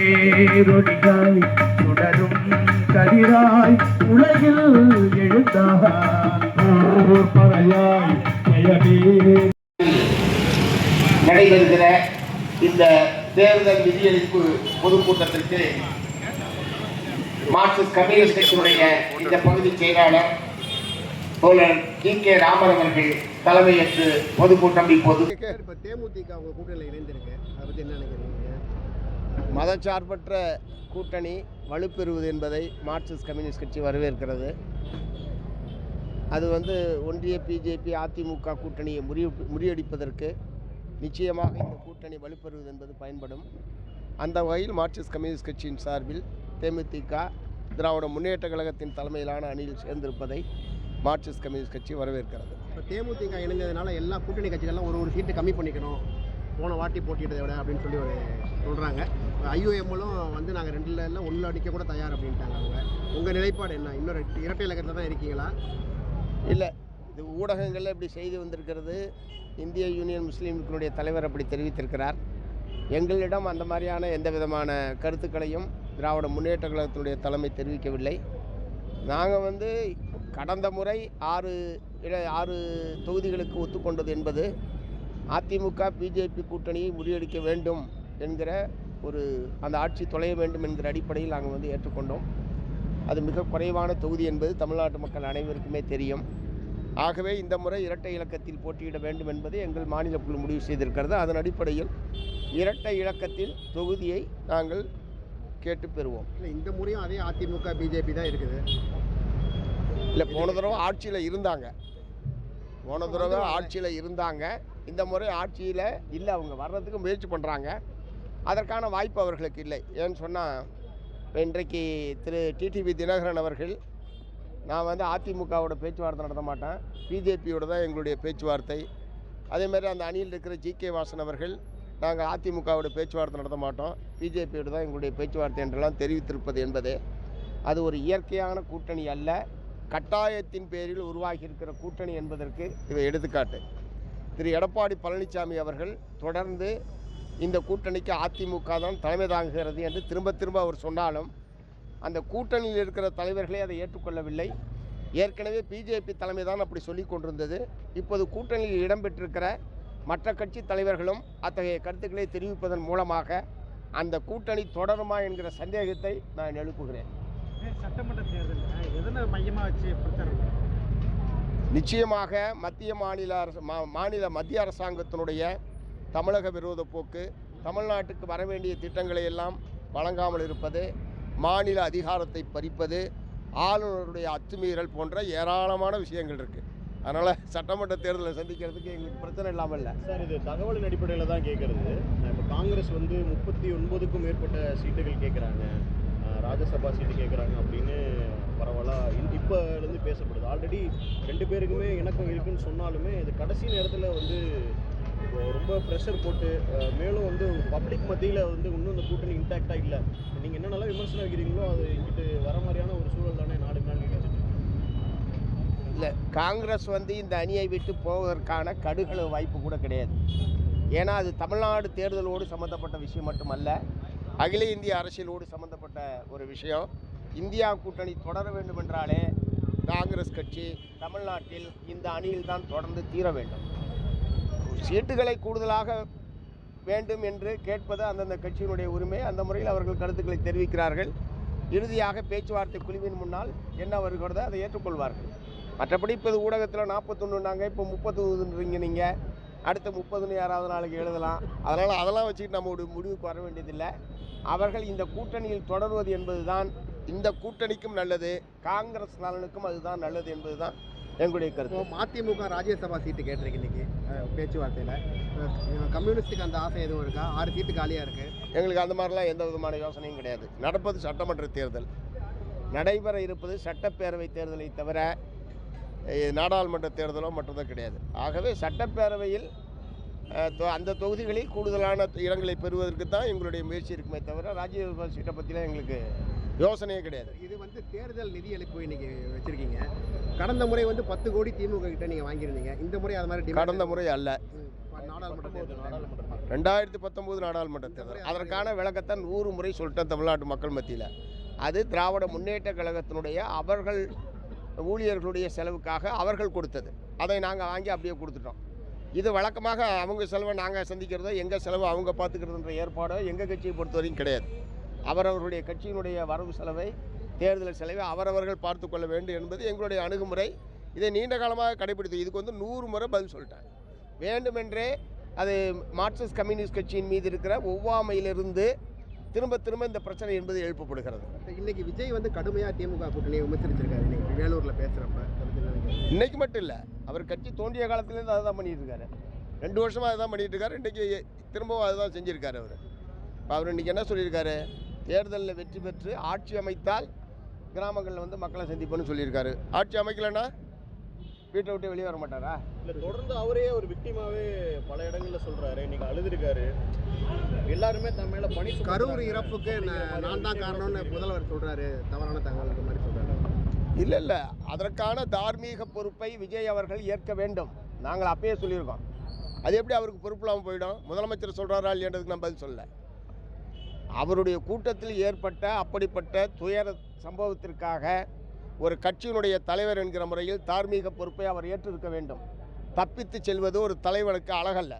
பேரொடிகாய் தொடரும் கதிராய் உலகில் எழுந்தார் பறையாய் நடைபெறுகிற இந்த தேர்தல் நிதியளிப்பு பொதுக்கூட்டத்திற்கு மார்க்சிஸ்ட் கம்யூனிஸ்ட் கட்சியினுடைய இந்த பகுதி செயலாளர் தோழர் கே ராமன் அவர்கள் தலைமையேற்று பொதுக்கூட்டம் இப்போது தேமுதிக கூட்டணியில் இணைந்திருக்கு. அதை பற்றி என்ன நினைக்கிறீங்க? மதச்சார்பற்ற கூட்டணி வலுப்பெறுவது என்பதை மார்க்சிஸ்ட் கம்யூனிஸ்ட் கட்சி வரவேற்கிறது. அது ஒன்றிய பிஜேபி அதிமுக கூட்டணியை முறியடிப்பதற்கு நிச்சயமாக இந்த கூட்டணி வலுப்பெறுவது என்பது பயன்படும். அந்த வகையில் மார்க்சிஸ்ட் கம்யூனிஸ்ட் கட்சியின் சார்பில் தேமுதிக திராவிட முன்னேற்ற கழகத்தின் தலைமையிலான அணியில் சேர்ந்திருப்பதை மார்க்சிஸ்ட் கம்யூனிஸ்ட் கட்சி வரவேற்கிறது. இப்போ தேமுதிக இணைந்ததுனால எல்லா கூட்டணி கட்சிகள்லாம் ஒரு சீட்டு கம்மி பண்ணிக்கணும், போன வாட்டி போட்டியிட்டதை விட அப்படின்னு சொல்லி சொல்கிறாங்க. ஐஓஎம்லும் நாங்கள் 2ல் இல்லை 1 அடிக்க கூட தயார் அப்படின்ட்டாங்க. உங்கள் நிலைப்பாடு என்ன? இன்னொரு இரட்டை இலக்கத்தில் தான் இருக்கீங்களா? இல்லை, இது ஊடகங்களில் இப்படி செய்து வந்திருக்கிறது. இந்திய யூனியன் முஸ்லீம் லீக்கினுடைய தலைவர் அப்படி தெரிவித்திருக்கிறார். எங்களிடம் அந்த மாதிரியான எந்த விதமான கருத்துக்களையும் திராவிட முன்னேற்ற கழகத்தினுடைய தலைமை தெரிவிக்கவில்லை. நாங்கள் கடந்த முறை 6 தொகுதிகளுக்கு ஒத்துக்கொண்டது என்பது அதிமுக பிஜேபி கூட்டணியை முறியடிக்க வேண்டும் என்கிற அந்த ஆட்சி தொலைய வேண்டும் என்கிற அடிப்படையில் நாங்கள் ஏற்றுக்கொண்டோம். அது மிக குறைவான தொகுதி என்பது தமிழ்நாட்டு மக்கள் அனைவருக்குமே தெரியும். ஆகவே இந்த முறை இரட்டை இலக்கத்தில் போட்டியிட வேண்டும் என்பது எங்கள் மாநில குழு முடிவு செய்திருக்கிறது. அதன் அடிப்படையில் இரட்டை இலக்கத்தில் தொகுதியை நாங்கள் கேட்டு பெறுவோம். இல்லை, இந்த முறையும் அதே அதிமுக பிஜேபி தான் இருக்குது. இல்லை, போன தடவை ஆட்சியில் இருந்தாங்க. இந்த முறை ஆட்சியில் இல்லை, அவங்க வர்றதுக்கு முயற்சி பண்ணுறாங்க. அதற்கான வாய்ப்பு அவர்களுக்கு இல்லை. ஏன்னு சொன்னால், இப்போ இன்றைக்கு திரு டிடிவி தினகரன் அவர்கள், நான் அதிமுகவோட பேச்சுவார்த்தை நடத்த மாட்டேன், பிஜேபியோட தான் எங்களுடைய பேச்சுவார்த்தை. அதேமாதிரி அந்த அணியில் இருக்கிற ஜி.கே. வாசன் அவர்கள், நாங்கள் அதிமுகவோட பேச்சுவார்த்தை நடத்த மாட்டோம், பிஜேபியோட தான் எங்களுடைய பேச்சுவார்த்தை என்றெல்லாம் தெரிவித்திருப்பது என்பது அது ஒரு இயற்கையான கூட்டணி அல்ல, கட்டாயத்தின் பேரில் உருவாகி இருக்கிற கூட்டணி என்பதற்கு இதை எடுத்துக்காட்டு. திரு எடப்பாடி பழனிசாமி அவர்கள் தொடர்ந்து இந்த கூட்டணிக்கு அதிமுக தான் தலைமை தாங்குகிறது என்று திரும்ப அவர் சொன்னாலும் அந்த கூட்டணியில் இருக்கிற தலைவர்களே அதை ஏற்றுக்கொள்ளவில்லை. ஏற்கனவே பிஜேபி தலைமை தான் அப்படி சொல்லி கொண்டிருந்தது. இப்போது கூட்டணியில் இடம்பெற்றிருக்கிற மற்ற கட்சி தலைவர்களும் அத்தகைய கருத்துக்களை தெரிவிப்பதன் மூலமாக அந்த கூட்டணி தொடருமா என்கிற சந்தேகத்தை நான் எழுப்புகிறேன். சட்டமன்ற தேர்தலில் எதனை மையமாக வச்சு பிரச்சாரம்? நிச்சயமாக மத்திய அரசாங்கத்தினுடைய தமிழக விரோத போக்கு, தமிழ்நாட்டுக்கு வர வேண்டிய திட்டங்களை எல்லாம் வழங்காமல் இருப்பது, மாநில அதிகாரத்தை பறிப்பது, ஆளுநருடைய அத்துமீறல் போன்ற ஏராளமான விஷயங்கள் இருக்குது. அதனால் சட்டமன்ற தேர்தலை சந்திக்கிறதுக்கு எங்களுக்கு பிரச்சனை இல்லாமல் இல்லை சார். இது தகவலின் அடிப்படையில் தான் கேட்குறது. இப்போ காங்கிரஸ் 39க்கும் மேற்பட்ட சீட்டுகள் கேட்குறாங்க, ராஜ்யசபா சீட்டு கேட்குறாங்க அப்படின்னு பரவலாக இப்போலேருந்து பேசப்படுது. ஆல்ரெடி 2 பேருக்குமே இணக்கம் இருக்குன்னு சொன்னாலுமே இது கடைசி நேரத்தில் ரொம்ப ப்ரெஷர் போட்டு மேலும் பப்ளிக் மத்தியில் இன்னும் இந்த கூட்டணி இன்டாக்டாக இல்லை. நீங்கள் என்னென்னலாம் விமர்சனம் வைக்கிறீங்களோ அது இங்கிட்டு வர மாதிரியான ஒரு சூழல் தானே நாடு நாள் நிகழ்ச்சிட்டு இல்லை. காங்கிரஸ் இந்த அணியை விட்டு போவதற்கான கடுகளவு வாய்ப்பு கூட கிடையாது. ஏன்னா அது தமிழ்நாடு தேர்தலோடு சம்மந்தப்பட்ட விஷயம் மட்டுமல்ல, அகில இந்திய அரசியலோடு சம்பந்தப்பட்ட ஒரு விஷயம். இந்தியா கூட்டணி தொடர வேண்டும் என்றாலே காங்கிரஸ் கட்சி தமிழ்நாட்டில் இந்த அணியில் தான் தொடர்ந்து தீர வேண்டும். சீட்டுகளை கூடுதலாக வேண்டும் என்று கேட்பது அந்தந்த கட்சியினுடைய உரிமை. அந்த முறையில் அவர்கள் கருத்துக்களை தெரிவிக்கிறார்கள். இறுதியாக பேச்சுவார்த்தை குழுவின் முன்னால் என்ன வருகிறதோ அதை ஏற்றுக்கொள்வார்கள். மற்றபடி இப்போ ஊடகத்தில் 41ன்னாங்க, இப்போ 30ன்றீங்க. நீங்கள் அடுத்த 30ன்னு யாராவது நாளைக்கு எழுதலாம். அதெல்லாம் வச்சுக்கிட்டு நம்ம ஒரு முடிவுக்கு வர வேண்டியதில்லை. அவர்கள் இந்த கூட்டணியில் தொடர்வது என்பது தான் இந்த கூட்டணிக்கும் நல்லது, காங்கிரஸ் நலனுக்கும் அதுதான் நல்லது என்பது தான் எங்களுடைய கருத்து. மதிமுக ராஜ்யசபா சீட்டு கேட்டிருக்கு இன்றைக்கி பேச்சுவார்த்தையில். கம்யூனிஸ்டுக்கு அந்த ஆசை எதுவும் இருக்கா? 6 சீட்டு காலியாக இருக்குது. எங்களுக்கு அந்த மாதிரிலாம் எந்த விதமான யோசனையும் கிடையாது. நடப்பது சட்டமன்ற தேர்தல், நடைபெற இருப்பது சட்டப்பேரவை தேர்தலை தவிர நாடாளுமன்ற தேர்தலோ மட்டும்தான் கிடையாது. ஆகவே சட்டப்பேரவையில் அந்த தொகுதிகளில் கூடுதலான இடங்களை பெறுவதற்கு தான் எங்களுடைய முயற்சி இருக்குமே தவிர ராஜ்யசபா சீட்டை பற்றிலாம் எங்களுக்கு யோசனையே கிடையாது. இது வந்து தேர்தல் நிதி அளிப்பு இன்னைக்கு வச்சிருக்கீங்க. கடந்த முறை வந்து 10 கோடி திமுக கிட்ட நீங்கள் வாங்கியிருந்தீங்க. இந்த முறை அது மாதிரி கடந்த முறை அல்ல, நாடாளுமன்ற தேர்தல் 2019 நாடாளுமன்ற தேர்தல். அதற்கான விளக்கத்தை 100 முறை சொல்லிட்டேன் தமிழ்நாட்டு மக்கள் மத்தியில். அது திராவிட முன்னேற்ற கழகத்தினுடைய அவர்கள் ஊழியர்களுடைய செலவுக்காக அவர்கள் கொடுத்தது. அதை நாங்கள் வாங்கி அப்படியே கொடுத்துட்டோம். இது வழக்கமாக அவங்க செலவை நாங்கள் சந்திக்கிறதோ எங்கள் செலவை அவங்க பார்த்துக்கிறதுன்ற ஏற்பாடோ எங்கள் கட்சியை பொறுத்த வரைக்கும் கிடையாது. அவரவர்களுடைய கட்சியினுடைய வரவு செலவை, தேர்தல் செலவை அவரவர்கள் பார்த்து கொள்ள வேண்டும் என்பது எங்களுடைய அணுகுமுறை. இதை நீண்ட காலமாக கடைபிடித்து இதுக்கு வந்து 100 முறை பதில் சொல்லிட்டேன். வேண்டுமென்றே அது மார்க்சிஸ்ட் கம்யூனிஸ்ட் கட்சியின் மீது இருக்கிற ஒவ்வாமையிலிருந்து திரும்ப திரும்ப இந்த பிரச்சனை என்பது எழுப்பப்படுகிறது. இன்னைக்கு விஜய் வந்து கடுமையாக திமுக கூட்டணியை விமர்சிச்சிருக்காரு. இன்னைக்கு வேலூரில் பேசுகிறப்ப இன்னைக்கு மட்டும் இல்லை, அவர் கட்சி தோன்றிய காலத்துலேருந்து அதை தான் பண்ணிட்டு இருக்காரு. 2 வருஷமாக அதை தான் பண்ணிட்டு இருக்காரு. இன்றைக்கி திரும்பவும் அதை தான் செஞ்சுருக்காரு அவர். இப்போ அவர் இன்றைக்கி என்ன சொல்லியிருக்காரு, தேர்தலில் வெற்றி பெற்று ஆட்சி அமைத்தால் கிராமங்களில் வந்து மக்களை சந்திப்போன்னு சொல்லியிருக்காரு. ஆட்சி அமைக்கலைன்னா வீட்டை விட்டு வெளியே வர மாட்டாரா? இல்லை, தொடர்ந்து அவரே ஒரு விக்டிமாவே பல இடங்களில் சொல்கிறாரு. இன்னைக்கு அழுதுருக்காரு. எல்லாருமே தன் மேலே பணி கரூர் இறப்புக்கு நான் தான் காரணம்னு முதல்வர் சொல்கிறாரு. தவறான தகவல் இந்த மாதிரி சொல்கிறாரு. இல்லை, அதற்கான தார்மீக பொறுப்பை விஜய் அவர்கள் ஏற்க வேண்டும். நாங்கள் அப்பயே சொல்லியிருக்கோம். அது எப்படி அவருக்கு பொறுப்பு இல்லாமல் போயிடும்? முதலமைச்சர் சொல்கிறாரா இல்லைன்றதுக்கு நான் பதில் சொல்ல. அவருடைய கூட்டத்தில் ஏற்பட்ட அப்படிப்பட்ட துயர சம்பவத்திற்காக ஒரு கட்சியினுடைய தலைவர் என்கிற முறையில் தார்மீக பொறுப்பை அவர் ஏற்றிருக்க வேண்டும். தப்பித்து செல்வது ஒரு தலைவனுக்கு அழகல்ல.